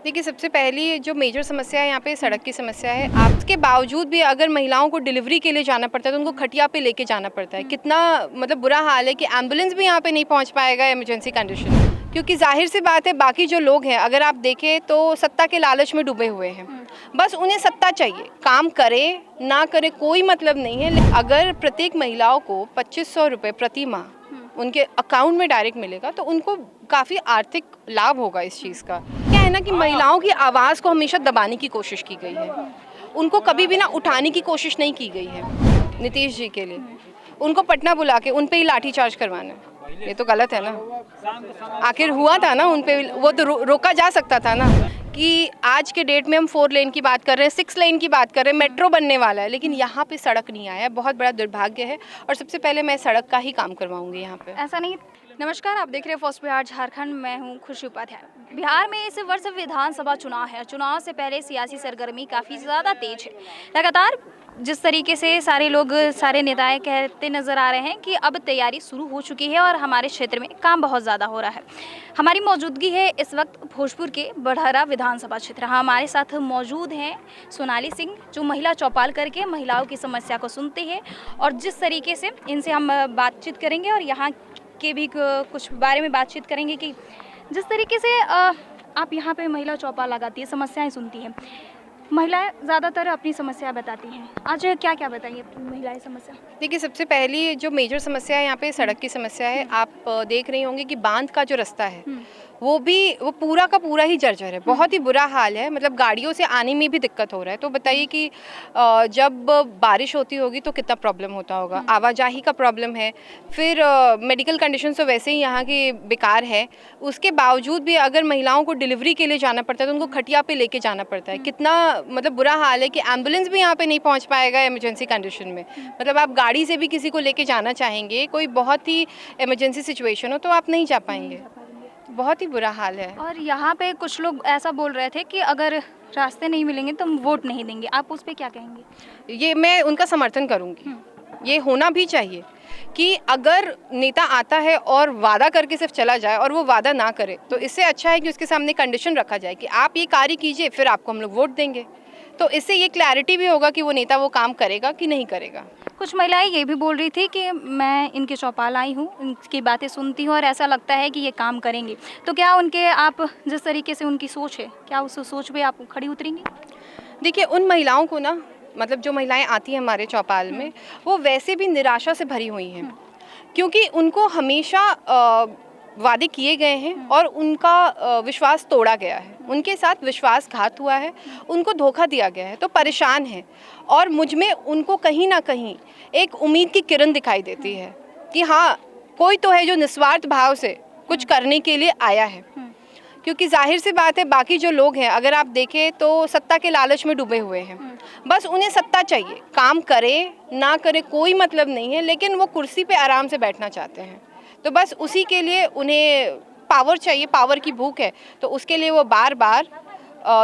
देखिए, सबसे पहली जो मेजर समस्या है यहाँ पे सड़क की समस्या है। आपके बावजूद भी अगर महिलाओं को डिलीवरी के लिए जाना पड़ता है तो उनको खटिया पे लेके जाना पड़ता है। कितना मतलब बुरा हाल है कि एम्बुलेंस भी यहाँ पे नहीं पहुँच पाएगा इमरजेंसी कंडीशन में। क्योंकि ज़ाहिर सी बात है, बाकी जो लोग हैं अगर आप देखें तो सत्ता के लालच में डूबे हुए हैं। बस उन्हें सत्ता चाहिए, काम करे ना करे कोई मतलब नहीं है। अगर प्रत्येक महिलाओं को 2500 रुपये प्रति माह उनके अकाउंट में डायरेक्ट मिलेगा तो उनको काफ़ी आर्थिक लाभ होगा इस चीज़ का। क्या है ना कि महिलाओं की आवाज़ को हमेशा दबाने की कोशिश की गई है, उनको कभी भी ना उठाने की कोशिश नहीं की गई है। नीतीश जी के लिए उनको पटना बुला के उन पे ही लाठीचार्ज करवाना, ये तो गलत है ना। आखिर हुआ था ना उन पे, वो तो रोका जा सकता था ना। कि आज के डेट में हम 4 लेन की बात कर रहे हैं, 6 लेन की बात कर रहे हैं, मेट्रो बनने वाला है, लेकिन यहाँ पे सड़क नहीं आया है। बहुत बड़ा दुर्भाग्य है और सबसे पहले मैं सड़क का ही काम करवाऊंगी यहाँ पे। ऐसा नहीं। नमस्कार, आप देख रहे हैं फर्स्ट बिहार झारखंड। मैं हूं खुशी उपाध्याय। बिहार में इस वर्ष विधानसभा चुनाव है। चुनाव से पहले सियासी सरगर्मी काफ़ी ज़्यादा तेज है। लगातार जिस तरीके से सारे लोग, सारे नेताएं कहते नज़र आ रहे हैं कि अब तैयारी शुरू हो चुकी है और हमारे क्षेत्र में काम बहुत ज़्यादा हो रहा है। हमारी मौजूदगी है इस वक्त भोजपुर के बड़हरा विधानसभा क्षेत्र। हमारे साथ मौजूद हैं सोनाली सिंह, जो महिला चौपाल करके महिलाओं की समस्या को सुनते हैं, और जिस तरीके से इनसे हम बातचीत करेंगे और यहाँ के भी कुछ बारे में बातचीत करेंगे कि जिस तरीके से आप यहाँ पे महिला चौपाल लगाती है, समस्याएं सुनती हैं, महिलाएं ज़्यादातर अपनी समस्या बताती हैं। आज क्या क्या बताइए महिलाएं समस्या? देखिए, सबसे पहली जो मेजर समस्या है यहाँ पे सड़क की समस्या है। आप देख रही होंगी कि बांध का जो रास्ता है वो पूरा का पूरा ही जर्जर है। बहुत ही बुरा हाल है, मतलब गाड़ियों से आने में भी दिक्कत हो रहा है। तो बताइए कि जब बारिश होती होगी तो कितना प्रॉब्लम होता होगा। आवाजाही का प्रॉब्लम है, फिर मेडिकल कंडीशन तो वैसे ही यहाँ की बेकार है। उसके बावजूद भी अगर महिलाओं को डिलीवरी के लिए जाना पड़ता है तो उनको खटिया पे लेके जाना पड़ता है। कितना मतलब बुरा हाल है कि एम्बुलेंस भी यहाँ पे नहीं पहुँच पाएगा इमरजेंसी कंडीशन में। मतलब आप गाड़ी से भी किसी को लेके जाना चाहेंगे, कोई बहुत ही इमरजेंसी सिचुएशन हो, तो आप नहीं जा पाएंगे। बहुत ही बुरा हाल है। और यहाँ पे कुछ लोग ऐसा बोल रहे थे कि अगर रास्ते नहीं मिलेंगे तो हम वोट नहीं देंगे। आप उस पर क्या कहेंगे? ये मैं उनका समर्थन करूंगी। ये होना भी चाहिए कि अगर नेता आता है और वादा करके सिर्फ चला जाए और वो वादा ना करे, तो इससे अच्छा है कि उसके सामने कंडीशन रखा जाए कि आप ये कार्य कीजिए, फिर आपको हम लोग वोट देंगे। तो इससे ये क्लैरिटी भी होगा कि वो नेता वो काम करेगा कि नहीं करेगा। कुछ महिलाएं ये भी बोल रही थी कि मैं इनके चौपाल आई हूँ, इनकी बातें सुनती हूँ और ऐसा लगता है कि ये काम करेंगे। तो क्या उनके, आप जिस तरीके से उनकी सोच है, क्या उस सोच पे आप खड़ी उतरेंगी? देखिए, उन महिलाओं को ना, मतलब जो महिलाएं आती हैं हमारे चौपाल में, वो वैसे भी निराशा से भरी हुई हैं। क्योंकि उनको हमेशा वादे किए गए हैं और उनका विश्वास तोड़ा गया है, उनके साथ विश्वासघात हुआ है, उनको धोखा दिया गया है, तो परेशान है। और मुझ में उनको कहीं ना कहीं एक उम्मीद की किरण दिखाई देती है कि हाँ, कोई तो है जो निस्वार्थ भाव से कुछ करने के लिए आया है। क्योंकि जाहिर सी बात है, बाकी जो लोग हैं अगर आप देखें तो सत्ता के लालच में डूबे हुए हैं। बस उन्हें सत्ता चाहिए, काम करे ना करे कोई मतलब नहीं है, लेकिन वो कुर्सी पे आराम से बैठना चाहते हैं। तो बस उसी के लिए उन्हें पावर चाहिए, पावर की भूख है। तो उसके लिए वो बार बार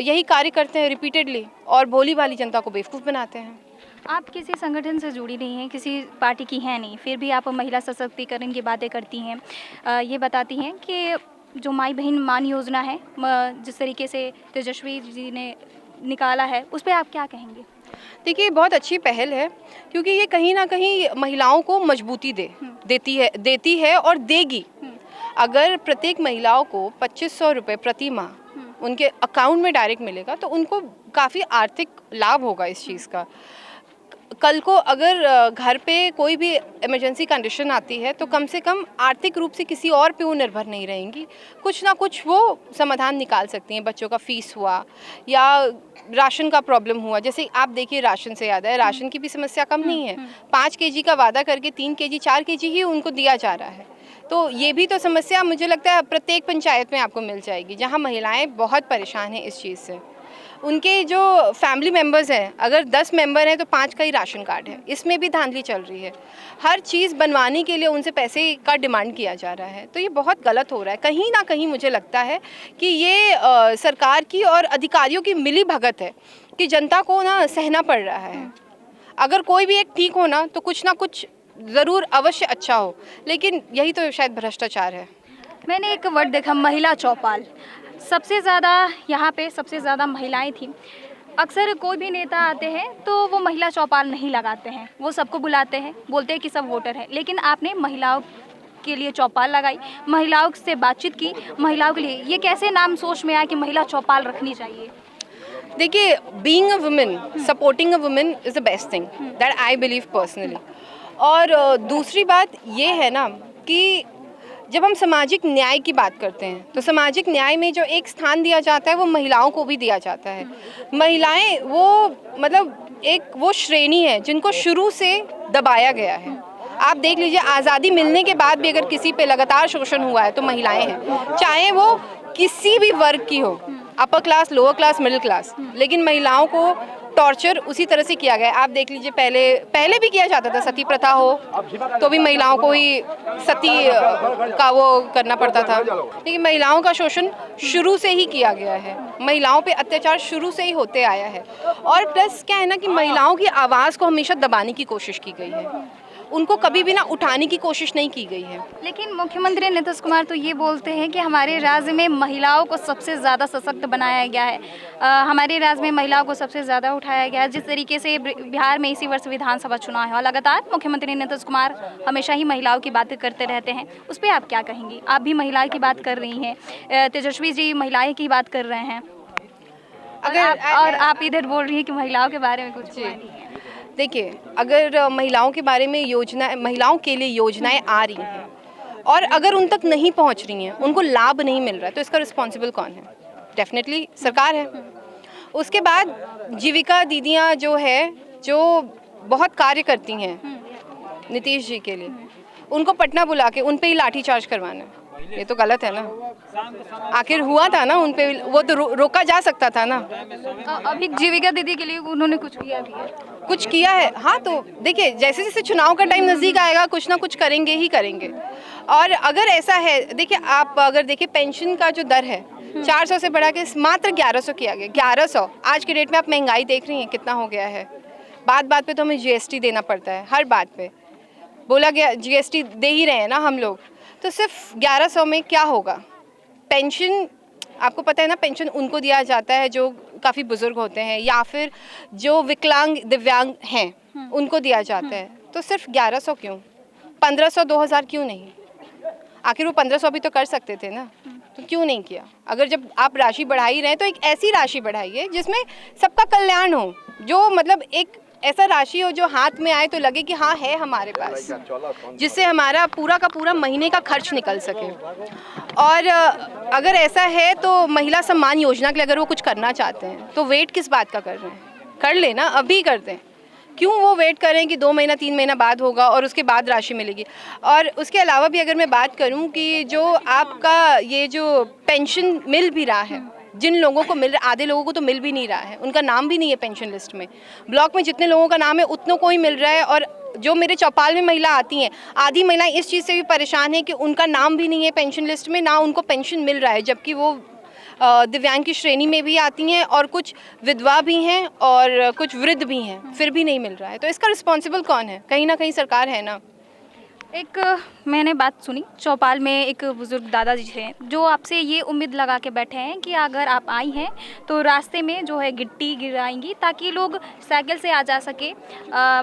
यही कार्य करते हैं रिपीटेडली, और भोली भाली जनता को बेवकूफ़ बनाते हैं। आप किसी संगठन से जुड़ी नहीं हैं, किसी पार्टी की हैं नहीं, फिर भी आप महिला सशक्तिकरण की बातें करती हैं। ये बताती हैं कि जो माई बहन मान योजना है, जिस तरीके से तेजस्वी जी ने निकाला है, उस पर आप क्या कहेंगे? देखिए, बहुत अच्छी पहल है, क्योंकि ये कहीं ना कहीं महिलाओं को मजबूती देती है और देगी। अगर प्रत्येक महिलाओं को 2500 रुपये प्रति माह उनके अकाउंट में डायरेक्ट मिलेगा तो उनको काफ़ी आर्थिक लाभ होगा इस चीज़ का। कल को अगर घर पे कोई भी इमरजेंसी कंडीशन आती है तो कम से कम आर्थिक रूप से किसी और पे वो निर्भर नहीं रहेंगी, कुछ ना कुछ वो समाधान निकाल सकती हैं। बच्चों का फीस हुआ या राशन का प्रॉब्लम हुआ, जैसे आप देखिए, राशन से याद है, राशन की भी समस्या कम नहीं है। 5 केजी का वादा करके 3 केजी 4 केजी ही उनको दिया जा रहा है। तो ये भी तो समस्या मुझे लगता है प्रत्येक पंचायत में आपको मिल जाएगी, जहाँ महिलाएं बहुत परेशान हैं इस चीज़ से। उनके जो फैमिली मेंबर्स हैं, अगर 10 मेंबर हैं तो 5 का ही राशन कार्ड है, इसमें भी धांधली चल रही है। हर चीज़ बनवाने के लिए उनसे पैसे का डिमांड किया जा रहा है, तो ये बहुत गलत हो रहा है। कहीं ना कहीं मुझे लगता है कि ये सरकार की और अधिकारियों की मिली भगत है कि जनता को ना सहना पड़ रहा है। अगर कोई भी एक ठीक हो ना तो कुछ ना कुछ ज़रूर अवश्य अच्छा हो, लेकिन यही तो शायद भ्रष्टाचार है। मैंने एक वर्ड देखा, महिला चौपाल। सबसे ज़्यादा यहाँ पे सबसे ज़्यादा महिलाएं थीं। अक्सर कोई भी नेता आते हैं तो वो महिला चौपाल नहीं लगाते हैं, वो सबको बुलाते हैं, बोलते हैं कि सब वोटर हैं, लेकिन आपने महिलाओं के लिए चौपाल लगाई, महिलाओं से बातचीत की, महिलाओं के लिए ये कैसे नाम सोच में आया कि महिला चौपाल रखनी चाहिए? देखिए, being a women, supporting a women is the best thing that I believe personally. और दूसरी बात ये है ना कि जब हम सामाजिक न्याय की बात करते हैं तो सामाजिक न्याय में जो एक स्थान दिया जाता है वो महिलाओं को भी दिया जाता है। महिलाएं वो मतलब एक वो श्रेणी है जिनको शुरू से दबाया गया है। आप देख लीजिए, आज़ादी मिलने के बाद भी अगर किसी पे लगातार शोषण हुआ है तो महिलाएं हैं, चाहे वो किसी भी वर्ग की हो, upper class, lower class, middle class, लेकिन महिलाओं को टॉर्चर उसी तरह से किया गया है। आप देख लीजिए, पहले भी किया जाता था, सती प्रथा हो तो भी महिलाओं को ही सती का वो करना पड़ता था, लेकिन महिलाओं का शोषण शुरू से ही किया गया है, महिलाओं पे अत्याचार शुरू से ही होते आया है। और प्लस क्या है ना कि महिलाओं की आवाज़ को हमेशा दबाने की कोशिश की गई है, उनको कभी भी ना उठाने की कोशिश नहीं की गई है। लेकिन मुख्यमंत्री नीतीश कुमार तो ये बोलते हैं कि हमारे राज्य में महिलाओं को सबसे ज़्यादा सशक्त बनाया गया है, हमारे राज्य में महिलाओं को सबसे ज़्यादा उठाया गया है। जिस तरीके से बिहार में इसी वर्ष विधानसभा चुनाव है और लगातार मुख्यमंत्री नीतीश कुमार हमेशा ही महिलाओं की बातें करते रहते हैं, उस पर आप क्या कहेंगी? आप भी महिलाओं की बात कर रही हैं, तेजस्वी जी महिलाएं की बात कर रहे हैं, और आप इधर बोल रही हैं कि महिलाओं के बारे में कुछ नहीं है। देखिए, अगर महिलाओं के बारे में महिलाओं के लिए योजनाएं आ रही हैं और अगर उन तक नहीं पहुंच रही हैं, उनको लाभ नहीं मिल रहा है, तो इसका रिस्पॉन्सिबल कौन है? डेफिनेटली सरकार है। उसके बाद जीविका दीदियां जो है, जो बहुत कार्य करती हैं नीतीश जी के लिए, उनको पटना बुला के उन पे ही लाठीचार्ज करवाना है, ये तो गलत है ना। आखिर हुआ था ना उन पे, वो तो रोका जा सकता था ना। अभी जीविका दीदी के लिए उन्होंने कुछ किया भी है? कुछ किया है, हाँ। तो देखिए, जैसे जैसे चुनाव का टाइम नज़दीक आएगा कुछ ना कुछ करेंगे ही करेंगे। और अगर ऐसा है, देखिए आप अगर देखिए पेंशन का जो दर है 400 से बढ़ा के मात्र 1100 किया गया। 1100 आज के डेट में आप महंगाई देख रही हैं कितना हो गया है। बात बात पे तो हमें जीएसटी देना पड़ता है, हर बात पे बोला गया जीएसटी दे ही रहे हैं ना हम लोग। तो सिर्फ 1100 में क्या होगा? पेंशन, आपको पता है ना, पेंशन उनको दिया जाता है जो काफ़ी बुजुर्ग होते हैं या फिर जो विकलांग दिव्यांग हैं, उनको दिया जाता है। तो सिर्फ 1100 क्यों? 1500, 2000 क्यों नहीं? आखिर वो 1500 भी तो कर सकते थे ना, तो क्यों नहीं किया? अगर जब आप राशि बढ़ा ही रहे हैं तो एक ऐसी राशि बढ़ाइए जिसमें सबका कल्याण हो, जो मतलब एक ऐसा राशि हो जो हाथ में आए तो लगे कि हाँ है हमारे पास, जिससे हमारा पूरा का पूरा महीने का खर्च निकल सके। और अगर ऐसा है तो महिला सम्मान योजना के लिए अगर वो कुछ करना चाहते हैं तो वेट किस बात का कर रहे हैं? कर लेना, अभी कर दें। क्यों वो वेट करें कि 2 महीना 3 महीना बाद होगा और उसके बाद राशि मिलेगी? और उसके अलावा भी अगर मैं बात करूं कि जो आपका ये जो पेंशन मिल भी रहा है, जिन लोगों को मिल रहा, आधे लोगों को तो मिल भी नहीं रहा है, उनका नाम भी नहीं है पेंशन लिस्ट में। ब्लॉक में जितने लोगों का नाम है उतनों को ही मिल रहा है। और जो मेरे चौपाल में महिला आती हैं, आधी महिलाएं इस चीज़ से भी परेशान हैं कि उनका नाम भी नहीं है पेंशन लिस्ट में, ना उनको पेंशन मिल रहा है, जबकि वो दिव्यांग की श्रेणी में भी आती हैं और कुछ विधवा भी हैं और कुछ वृद्ध भी हैं, फिर भी नहीं मिल रहा है। तो इसका रिस्पॉन्सिबल कौन है? कहीं ना कहीं सरकार है ना। एक मैंने बात सुनी, चौपाल में एक बुज़ुर्ग दादाजी थे जो आपसे ये उम्मीद लगा के बैठे हैं कि अगर आप आई हैं तो रास्ते में जो है गिट्टी गिराएंगी ताकि लोग साइकिल से आ जा सके,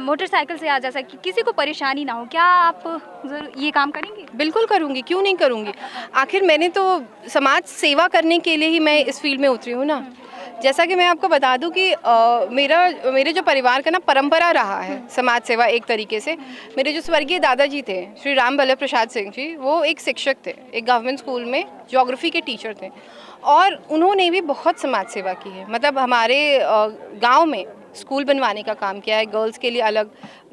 मोटरसाइकिल से आ जा सके, किसी को परेशानी ना हो। क्या आप ये काम करेंगी? बिल्कुल करूँगी, क्यों नहीं करूँगी। आखिर मैंने तो समाज सेवा करने के लिए ही मैं इस फील्ड में उतरी हूँ ना। जैसा कि मैं आपको बता दूं कि मेरे जो परिवार का ना परंपरा रहा है समाज सेवा एक तरीके से। मेरे जो स्वर्गीय दादाजी थे, श्री राम बल्लभ प्रसाद सिंह जी, वो एक शिक्षक थे, एक गवर्नमेंट स्कूल में ज्योग्राफी के टीचर थे और उन्होंने भी बहुत समाज सेवा की है। मतलब हमारे गांव में स्कूल बनवाने का काम किया है, गर्ल्स के लिए अलग।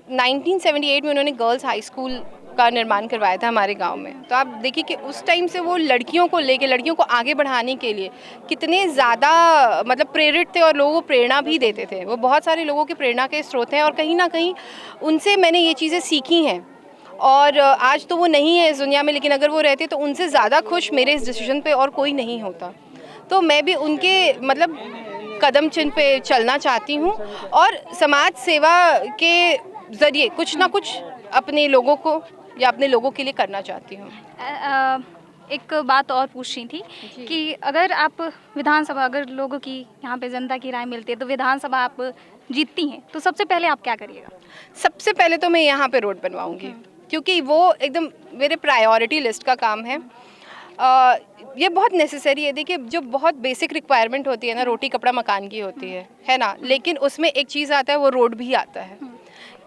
1978 में उन्होंने गर्ल्स हाई स्कूल का निर्माण करवाया था हमारे गांव में। तो आप देखिए कि उस टाइम से वो लड़कियों को लेके, लड़कियों को आगे बढ़ाने के लिए कितने ज़्यादा मतलब प्रेरित थे और लोगों को प्रेरणा भी देते थे। वो बहुत सारे लोगों की प्रेरणा के स्रोत हैं और कहीं ना कहीं उनसे मैंने ये चीज़ें सीखी हैं। और आज तो वो नहीं है इस दुनिया में, लेकिन अगर वो रहते तो उनसे ज़्यादा खुश मेरे इस डिसीजन पे और कोई नहीं होता। तो मैं भी उनके मतलब कदम चिन्ह पे चलना चाहती हूँ और समाज सेवा के ज़रिए कुछ ना कुछ अपने लोगों को या अपने लोगों के लिए करना चाहती हूँ। एक बात और पूछनी थी कि अगर आप विधानसभा, अगर लोगों की यहाँ पे जनता की राय मिलती है तो विधानसभा आप जीतती हैं, तो सबसे पहले आप क्या करिएगा? सबसे पहले तो मैं यहाँ पे रोड बनवाऊंगी, क्योंकि वो एकदम मेरे प्रायोरिटी लिस्ट का काम है। ये बहुत नेसेसरी है। देखिए, जो बहुत बेसिक रिक्वायरमेंट होती है ना, रोटी कपड़ा मकान की होती है ना, लेकिन उसमें एक चीज़ आता है, वो रोड भी आता है।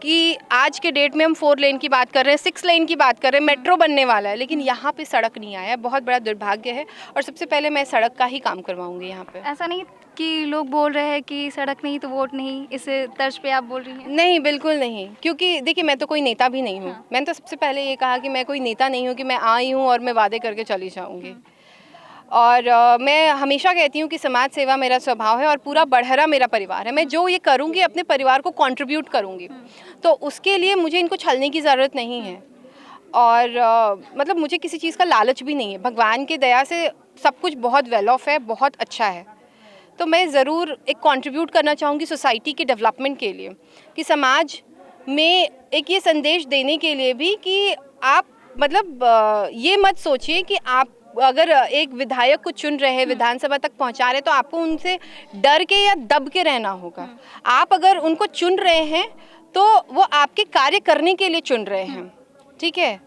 कि आज के डेट में हम 4 लेन की बात कर रहे हैं, 6 लेन की बात कर रहे हैं, मेट्रो बनने वाला है, लेकिन यहाँ पे सड़क नहीं आया है। बहुत बड़ा दुर्भाग्य है, और सबसे पहले मैं सड़क का ही काम करवाऊंगी यहाँ पे। ऐसा नहीं कि लोग बोल रहे हैं कि सड़क नहीं तो वोट नहीं, इस तर्ज पे आप बोल रही हैं? नहीं, बिल्कुल नहीं, क्योंकि देखिए, मैं तो कोई नेता भी नहीं हूँ। मैंने तो सबसे पहले ये कहा कि मैं कोई नेता नहीं हूँ कि मैं आई हूँ और मैं वादे करके चली जाऊँगी। और मैं हमेशा कहती हूँ कि समाज सेवा मेरा स्वभाव है और पूरा बढ़हरा मेरा परिवार है। मैं जो ये करूँगी अपने परिवार को कंट्रीब्यूट करूँगी, तो उसके लिए मुझे इनको छलने की ज़रूरत नहीं है। और मतलब मुझे किसी चीज़ का लालच भी नहीं है। भगवान की दया से सब कुछ बहुत वेल ऑफ है, बहुत अच्छा है। तो मैं ज़रूर एक कंट्रीब्यूट करना चाहूँगी सोसाइटी के डेवलपमेंट के लिए, कि समाज में एक ये संदेश देने के लिए भी कि आप मतलब ये मत सोचिए कि आप अगर एक विधायक को चुन रहे हैं, विधानसभा तक पहुंचा रहे, तो आपको उनसे डर के या दब के रहना होगा। आप अगर उनको चुन रहे हैं तो वो आपके कार्य करने के लिए चुन रहे हैं, ठीक है?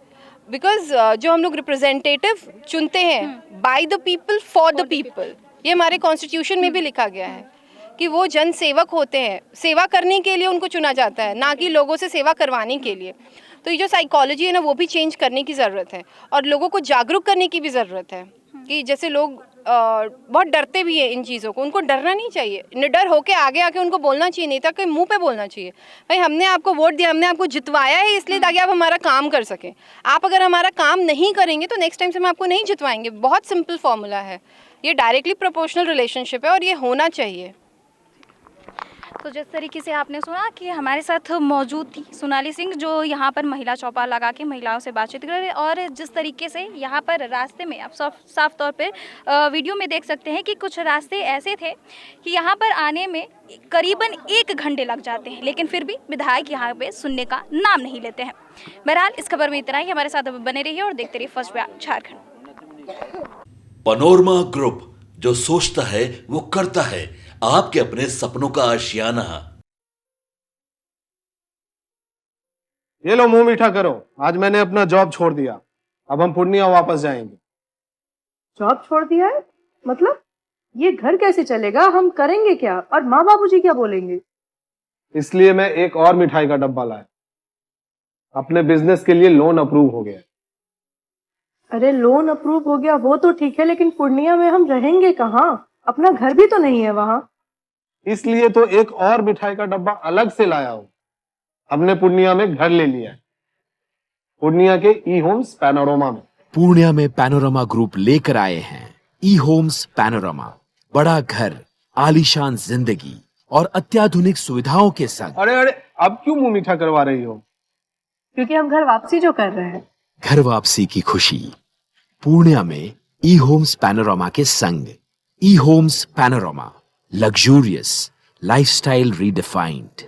बिकॉज जो हम लोग रिप्रेजेंटेटिव चुनते हैं, by the people for the people, ये हमारे कॉन्स्टिट्यूशन में भी लिखा गया है कि वो जन सेवक होते हैं, सेवा करने के लिए उनको चुना जाता है, ना कि लोगों से सेवा करवाने के लिए। तो ये जो साइकोलॉजी है ना, वो भी चेंज करने की ज़रूरत है, और लोगों को जागरूक करने की भी ज़रूरत है। कि जैसे लोग बहुत डरते भी हैं इन चीज़ों को, उनको डरना नहीं चाहिए, निडर होके आगे आके उनको बोलना चाहिए, नेता के मुंह पे बोलना चाहिए, भाई हमने आपको वोट दिया, हमने आपको जितवाया है इसलिए ताकि आप हमारा काम कर सकें। आप अगर हमारा काम नहीं करेंगे तो नेक्स्ट टाइम से हम आपको नहीं जितवाएंगे। बहुत सिंपल फॉर्मूला है, ये डायरेक्टली प्रोपोर्शनल रिलेशनशिप है और ये होना चाहिए। तो जिस तरीके से आपने सुना कि हमारे साथ मौजूद थी सोनाली सिंह, जो यहाँ पर महिला चौपाल लगा के महिलाओं से बातचीत कर रही है, और जिस तरीके से यहाँ पर रास्ते में आप साफ तौर पे वीडियो में देख सकते हैं कि कुछ रास्ते ऐसे थे कि यहाँ पर आने में करीबन 1 घंटे लग जाते हैं, लेकिन फिर भी विधायक यहाँ पे सुनने का नाम नहीं लेते हैं। बहरहाल इस खबर में इतना ही। हमारे साथ बने रहिए और देखते रहिए first Bihar Jharkhand. Panorama group, जो सोचता है वो करता है, आपके अपने सपनों का आशियाना। ये लो, मुंह मीठा करो। आज मैंने अपना जॉब छोड़ दिया, अब हम पूर्णिया वापस जाएंगे। जॉब छोड़ दिया है? मतलब ये घर कैसे चलेगा? हम करेंगे क्या? और माँ बाबूजी क्या बोलेंगे? इसलिए मैं एक और मिठाई का डब्बा लाया। अपने बिजनेस के लिए लोन अप्रूव हो गया। अरे लोन अप्रूव हो गया वो तो ठीक है, लेकिन पूर्णिया में हम रहेंगे कहाँ? अपना घर भी तो नहीं है वहाँ। इसलिए तो एक और मिठाई का डब्बा अलग से लाया हूँ। हमने पूर्णिया में घर ले लिया है, पूर्णिया के ई होम्स पैनोरमा में। पूर्णिया में पैनोरमा ग्रुप लेकर आए हैं ई होम्स पैनोरमा। बड़ा घर, आलीशान जिंदगी और अत्याधुनिक सुविधाओं के संग। अरे अरे, अब क्यों मुंह मीठा करवा रही हो? क्योंकि हम घर वापसी जो कर रहे हैं। घर वापसी की खुशी पूर्णिया में ई होम्स पैनोरमा के संग। E homes panorama, luxurious lifestyle redefined.